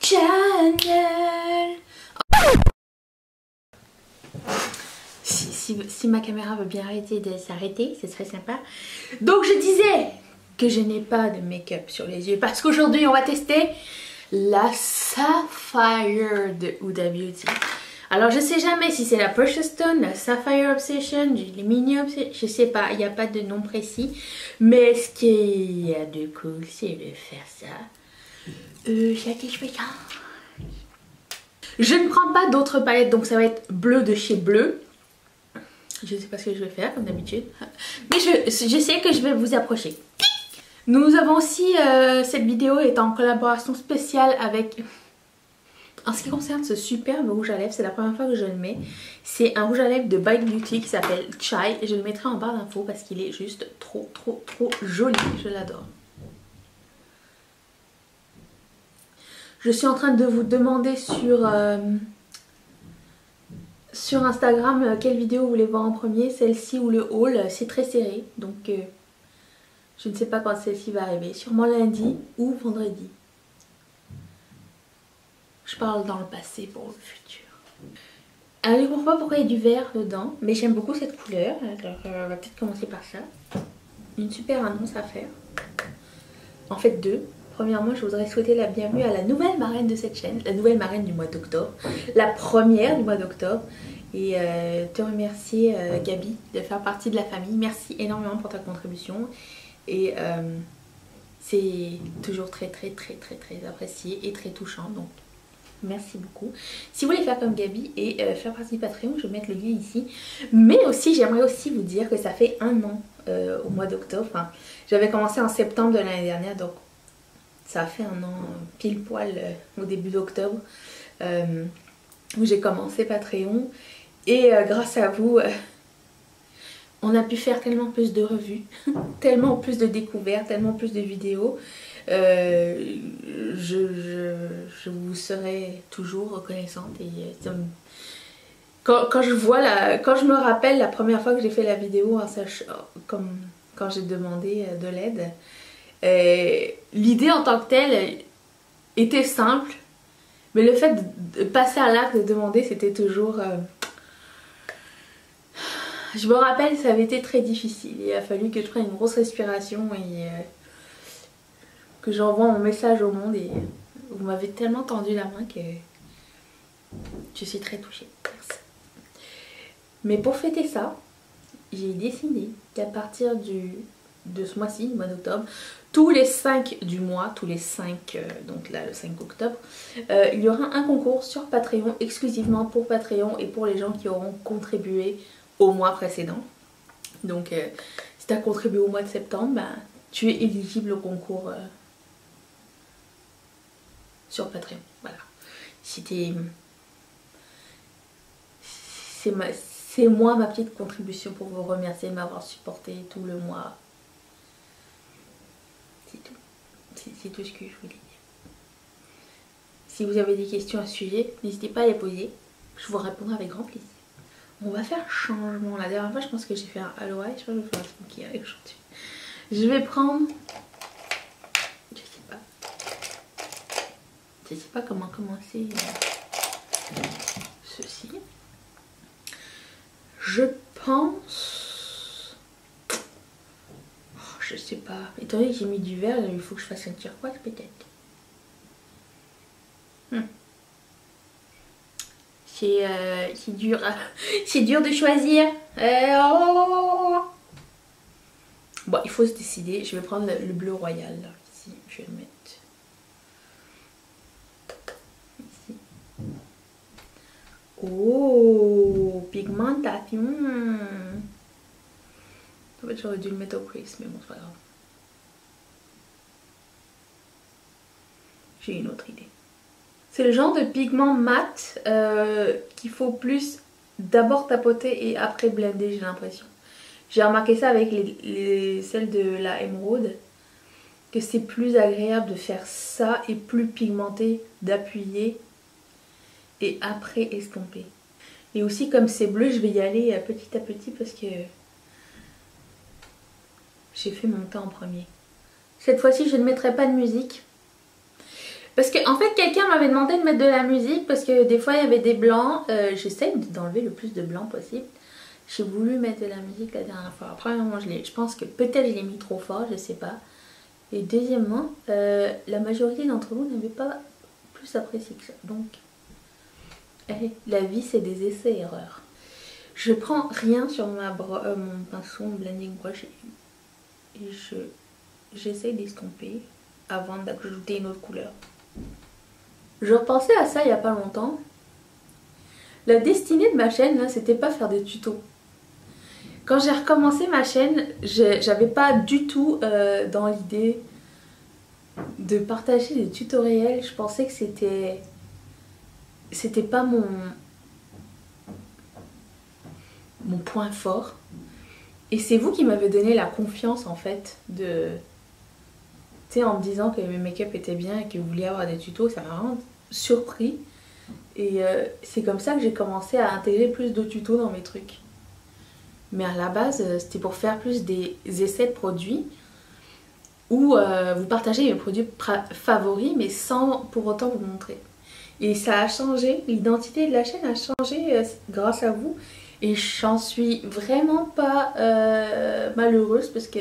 channel. Si ma caméra veut bien arrêter de s'arrêter, ce serait sympa. Donc je disais que je n'ai pas de make-up sur les yeux parce qu'aujourd'hui on va tester la Sapphire de Huda Beauty. Alors je sais jamais si c'est la Precious Stone, la Sapphire Obsession, les Mini Obsession, je sais pas, il n'y a pas de nom précis. Mais ce qu'il y a de cool, c'est de faire ça. Je ne prends pas d'autres palettes, donc ça va être bleu de chez Bleu. Je ne sais pas ce que je vais faire comme d'habitude, mais je sais que je vais vous approcher. Nous avons aussi, cette vidéo est en collaboration spéciale avec... En ce qui concerne ce superbe rouge à lèvres, c'est la première fois que je le mets. C'est un rouge à lèvres de Bite Beauty qui s'appelle Chai. Et je le mettrai en barre d'infos parce qu'il est juste trop joli. Je l'adore. Je suis en train de vous demander sur Instagram quelle vidéo vous voulez voir en premier. Celle-ci ou le haul. C'est très serré. Donc je ne sais pas quand celle-ci va arriver. Sûrement lundi ou vendredi. Je parle dans le passé pour le futur. Alors je ne comprends pas pourquoi il y a du vert dedans, mais j'aime beaucoup cette couleur. Alors on va peut-être commencer par ça. Une super annonce à faire. En fait deux. Premièrement, je voudrais souhaiter la bienvenue à la nouvelle marraine de cette chaîne. La nouvelle marraine du mois d'octobre. La première du mois d'octobre. Et te remercier Gabi de faire partie de la famille. Merci énormément pour ta contribution. Et c'est toujours très apprécié et très touchant. Donc merci beaucoup. Si vous voulez faire comme Gabi et faire partie du Patreon, je vais mettre le lien ici. Mais aussi, j'aimerais aussi vous dire que ça fait un an au mois d'octobre. Enfin, j'avais commencé en septembre de l'année dernière, donc ça a fait un an pile poil au début d'octobre où j'ai commencé Patreon. Et grâce à vous, on a pu faire tellement plus de revues, tellement plus de découvertes, tellement plus de vidéos. Je vous serai toujours reconnaissante et quand je me rappelle la première fois que j'ai fait la vidéo comme quand j'ai demandé de l'aide, l'idée en tant que telle était simple, mais le fait de passer à l'acte de demander, c'était toujours je me rappelle, ça avait été très difficile. Il a fallu que je prenne une grosse respiration et que j'envoie mon message au monde. Et vous m'avez tellement tendu la main que je suis très touchée. Merci. Mais pour fêter ça, j'ai décidé qu'à partir de ce mois-ci, du mois d'octobre, tous les 5 du mois, tous les 5, donc là le 5 octobre, il y aura un concours sur Patreon, exclusivement pour Patreon et pour les gens qui auront contribué au mois précédent. Donc si tu as contribué au mois de septembre, ben, tu es éligible au concours sur Patreon. Voilà. C'est moi ma petite contribution pour vous remercier de m'avoir supporté tout le mois. C'est tout. C'est tout ce que je voulais dire. Si vous avez des questions à ce sujet, n'hésitez pas à les poser. Je vous répondrai avec grand plaisir. On va faire changement. La dernière fois, je pense que j'ai fait un aloe. Je pense que je vais faire un smokey avec aujourd'hui. Je vais prendre... Je sais pas comment commencer ceci. Je pense... Oh, je sais pas. Étant donné que j'ai mis du vert, il faut que je fasse un turquoise peut-être. C'est dur, c'est dur de choisir. Bon, il faut se décider. Je vais prendre le bleu royal. Là. Ici, je vais le mettre. Ici. Oh, pigmentation. En fait, j'aurais dû le mettre au crease, mais bon, c'est pas grave. J'ai une autre idée. C'est le genre de pigment mat qu'il faut plus d'abord tapoter et après blender, j'ai l'impression. J'ai remarqué ça avec celles de la émeraude, que c'est plus agréable de faire ça et plus pigmenté d'appuyer et après estomper. Et aussi comme c'est bleu, je vais y aller petit à petit parce que j'ai fait mon teint en premier. Cette fois-ci, je ne mettrai pas de musique. Parce que en fait quelqu'un m'avait demandé de mettre de la musique parce que des fois il y avait des blancs. J'essaye d'enlever le plus de blanc possible. J'ai voulu mettre de la musique la dernière fois. Après moi je pense que peut-être je l'ai mis trop fort, je sais pas. Et deuxièmement, la majorité d'entre vous n'avait pas plus apprécié que ça. Donc, la vie c'est des essais-erreurs. Je prends rien sur mon pinceau, mon blending brush et j'essaie d'estomper avant d'ajouter une autre couleur. Je repensais à ça il y a pas longtemps. La destinée de ma chaîne, là, c'était pas faire des tutos. Quand j'ai recommencé ma chaîne, j'avais pas du tout dans l'idée de partager des tutoriels. Je pensais que c'était pas mon point fort. Et c'est vous qui m'avez donné la confiance en fait de... Tu sais, en me disant que mes make-up étaient bien et que vous vouliez avoir des tutos, ça m'a vraiment surpris. Et c'est comme ça que j'ai commencé à intégrer plus de tutos dans mes trucs. Mais à la base, c'était pour faire plus des essais de produits où vous partagez mes produits favoris mais sans pour autant vous montrer. Et ça a changé, l'identité de la chaîne a changé grâce à vous. Et j'en suis vraiment pas malheureuse parce que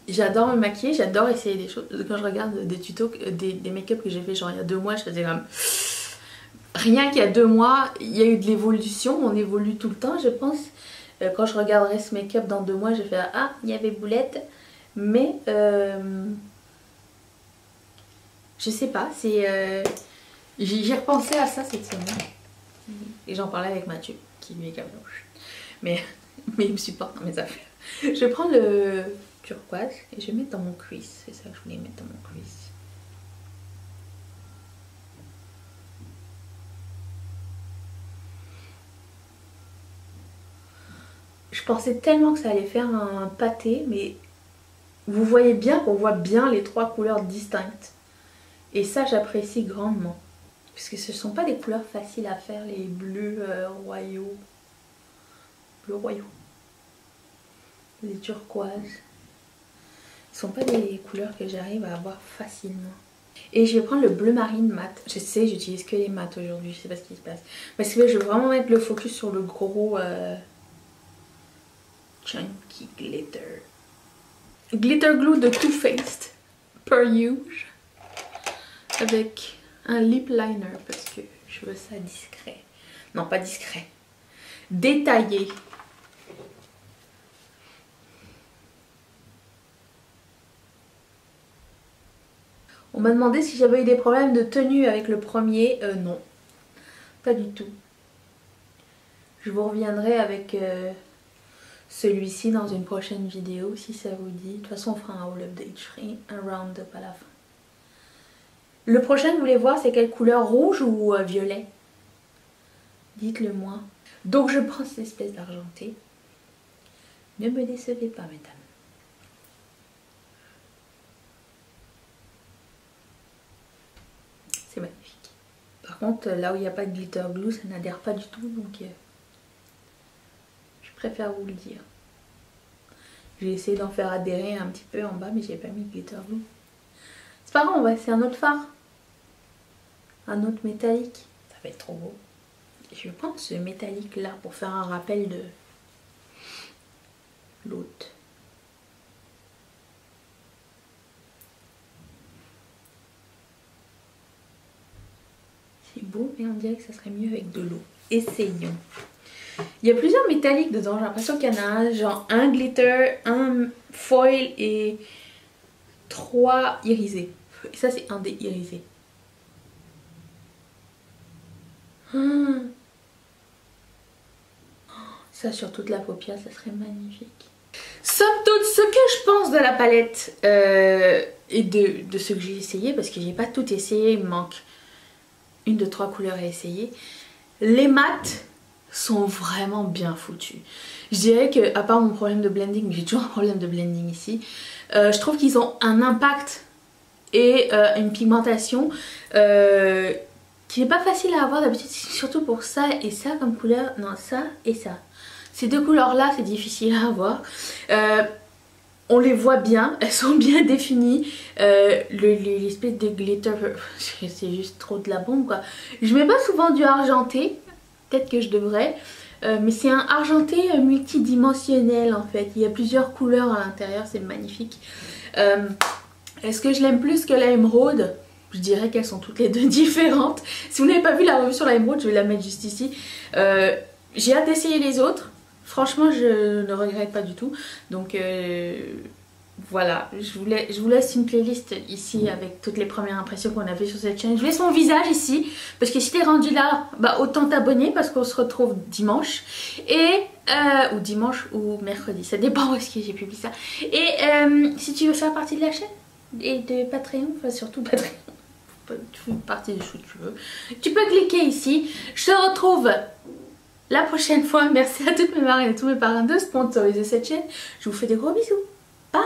j'adore me maquiller, j'adore essayer des choses. Quand je regarde des tutos, des make-up que j'ai fait genre il y a 2 mois, je faisais comme... Rien qu'il y a 2 mois, il y a eu de l'évolution, on évolue tout le temps je pense. Quand je regarderai ce make-up dans 2 mois, je vais faire ah, il y avait boulette. Mais je sais pas, c'est... j'ai repensé à ça cette semaine. Et j'en parlais avec Mathieu, qui lui est camelouche. Mais il me supporte dans mes affaires. Je vais prendre le turquoise et je vais mettre dans mon crease. C'est ça que je voulais mettre dans mon crease. Je pensais tellement que ça allait faire un pâté, mais vous voyez bien qu'on voit bien les 3 couleurs distinctes. Et ça, j'apprécie grandement. Parce que ce ne sont pas des couleurs faciles à faire, les bleus royaux. Bleus royaux. Les turquoises. Ce ne sont pas des couleurs que j'arrive à avoir facilement. Et je vais prendre le bleu marine mat. Je sais, j'utilise que les mats aujourd'hui, je sais pas ce qui se passe. Parce que je veux vraiment mettre le focus sur le gros chunky glitter. Glitter glue de Too Faced. Per use. Avec un lip liner parce que je veux ça discret. Non, pas discret. Détaillé. On m'a demandé si j'avais eu des problèmes de tenue avec le premier. Non, pas du tout. Je vous reviendrai avec celui-ci dans une prochaine vidéo si ça vous dit. De toute façon, on fera un haul up de each frame, un round-up à la fin. Le prochain, vous voulez voir, c'est quelle couleur, rouge ou violet? Dites-le moi. Donc je prends cette espèce d'argenté. Ne me décevez pas, mesdames. C'est magnifique. Par contre, là où il n'y a pas de glitter glue, ça n'adhère pas du tout, donc je préfère vous le dire. J'ai essayé d'en faire adhérer un petit peu en bas, mais j'ai pas mis de glitter glue. C'est pas grave, on va essayer un autre fard. Un autre métallique. Ça va être trop beau. Je vais prendre ce métallique là pour faire un rappel de l'autre. C'est beau, mais on dirait que ça serait mieux avec de l'eau. Essayons. Il y a plusieurs métalliques dedans. J'ai l'impression qu'il y en a un, genre un glitter, un foil et 3 irisés. Et ça, c'est un des irisés. Ça sur toute la paupière, ça serait magnifique. Somme toute, ce que je pense de la palette et de ce que j'ai essayé, parce que j'ai pas tout essayé, il me manque 1 de 3 couleurs à essayer. Les mats sont vraiment bien foutus. Je dirais que, à part mon problème de blending, j'ai toujours un problème de blending ici, je trouve qu'ils ont un impact et une pigmentation qui n'est pas facile à avoir d'habitude, surtout pour ça et ça comme couleur. Non, ça et ça. Ces 2 couleurs là, c'est difficile à avoir. On les voit bien, elles sont bien définies. L'espèce de glitter, c'est juste trop de la bombe quoi. Je mets pas souvent du argenté, peut-être que je devrais. Mais c'est un argenté multidimensionnel en fait. Il y a plusieurs couleurs à l'intérieur, c'est magnifique. Est-ce que je l'aime plus que la émeraude? Je dirais qu'elles sont toutes les deux différentes. Si vous n'avez pas vu la revue sur la émeraude, je vais la mettre juste ici. J'ai hâte d'essayer les autres. Franchement, je ne regrette pas du tout. Donc voilà, je vous laisse une playlist ici avec toutes les premières impressions qu'on a fait sur cette chaîne. Je laisse mon visage ici, parce que si t'es rendu là, bah autant t'abonner parce qu'on se retrouve dimanche. Ou dimanche ou mercredi, ça dépend où est-ce que j'ai publié ça. Et si tu veux faire partie de la chaîne et de Patreon, enfin surtout Patreon, tu fais partie de ce que tu veux, tu peux cliquer ici. Je te retrouve la prochaine fois. Merci à toutes mes marraines et tous mes parrains de sponsoriser cette chaîne. Je vous fais des gros bisous. Bye.